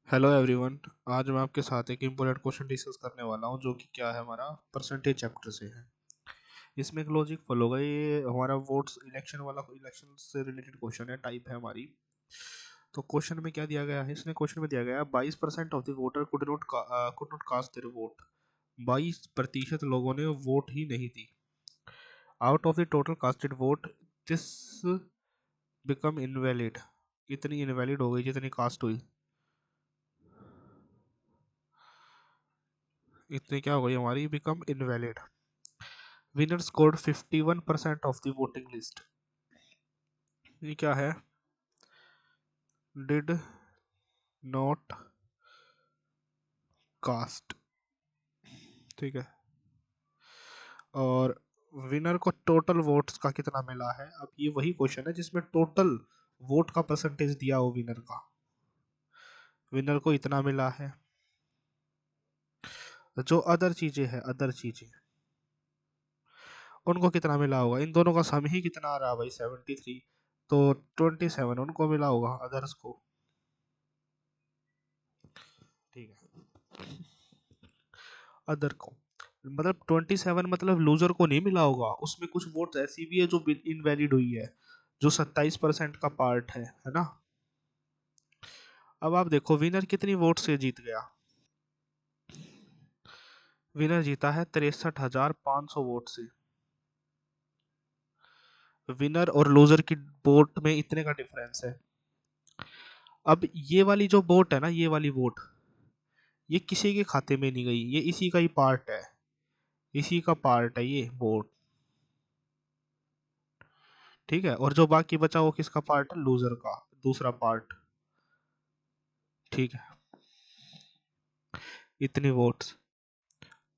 Hello everyone. आज मैं आपके साथ एक इम्पोर्टेंट क्वेश्चन डिस्कस करने वाला हूँ जो कि क्या है, हमारा परसेंटेज चैप्टर से है। इसमें एक लॉजिक फॉलो होगा। ये हमारा वोट्स इलेक्शन वाला, इलेक्शन से रिलेटेड क्वेश्चन है, टाइप है हमारी। तो क्वेश्चन में क्या दिया गया है, इसने क्वेश्चन में दिया गया है 22% of the voter could not cast their vote. 22% लोगों ने वोट ही नहीं दी। Out of the total casted vote this become invalid. इतनी इनवैलिड हो गई जितनी कास्ट हुई, इतनी क्या हो गई हमारी, become invalid. Winner scored 51% of the voting list. ये क्या है, डिड नॉट कास्ट। ठीक है। और विनर को टोटल वोट्स का कितना मिला है, अब ये वही क्वेश्चन है जिसमें टोटल वोट का परसेंटेज दिया हो विनर का। विनर को इतना मिला है। जो अदर चीजें हैं, अदर चीजें, उनको कितना मिला होगा। इन दोनों का सम ही कितना आ रहा है भाई, 73। तो 27 उनको मिला होगा, अदर्स को। ठीक है। अदर को मतलब 27, मतलब लूजर को नहीं मिला होगा। उसमें कुछ वोट ऐसी भी है जो इनवैलिड हुई है, जो 27% का पार्ट है ना। अब आप देखो विनर कितनी वोट से जीत गया। विनर जीता है 63,500 वोट से। विनर और लूजर की वोट में इतने का डिफरेंस है। अब ये वाली जो वोट है ना, ये वाली वोट, ये किसी के खाते में नहीं गई, ये इसी का ही पार्ट है। इसी का पार्ट है ये वोट। ठीक है। और जो बाकी बचा वो किसका पार्ट है, लूजर का दूसरा पार्ट। ठीक है। इतनी वोट्स।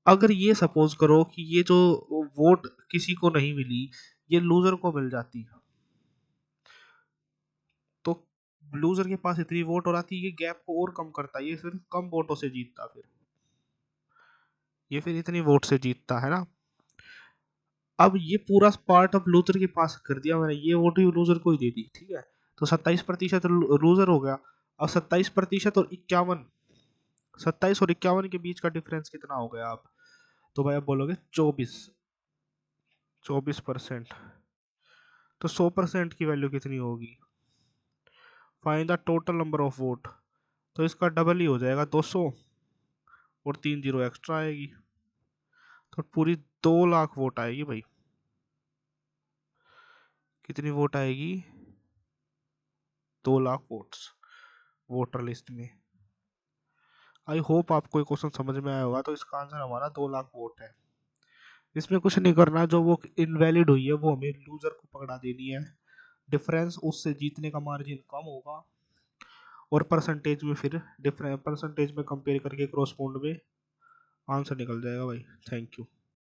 अगर ये सपोज करो कि ये जो वोट किसी को नहीं मिली, ये लूजर को मिल जाती, तो लूजर के पास इतनी वोट और आती, ये गैप को और कम करता, ये सिर्फ कम वोटों से जीतता। फिर ये फिर इतनी वोट से जीतता है ना। अब ये पूरा पार्ट अब लूजर के पास कर दिया मैंने, ये वोट ही लूजर को ही दे दी। ठीक है। तो 27% लूजर हो गया। अब 27% और 51, 27 और 51 के बीच का डिफरेंस कितना हो गया आप। तो भाई आप बोलोगे 24%। तो 100% की वैल्यू कितनी होगी। Find the total number of vote. तो इसका डबल ही हो जाएगा, 200, और 3 जीरो एक्स्ट्रा आएगी। तो पूरी 2 लाख वोट आएगी भाई। कितनी वोट आएगी, 2 लाख वोट्स वोटर लिस्ट में। आई होप आपको ये क्वेश्चन समझ में आया होगा। तो इसका आंसर हमारा 2 लाख वोट है। इसमें कुछ नहीं करना, जो वो इनवैलिड हुई है वो हमें लूजर को पकड़ा देनी है। डिफरेंस उससे जीतने का मार्जिन कम होगा, और परसेंटेज में फिर डिफरेंस, परसेंटेज में कंपेयर करके क्रॉसपोंड में आंसर निकल जाएगा भाई। Thank you.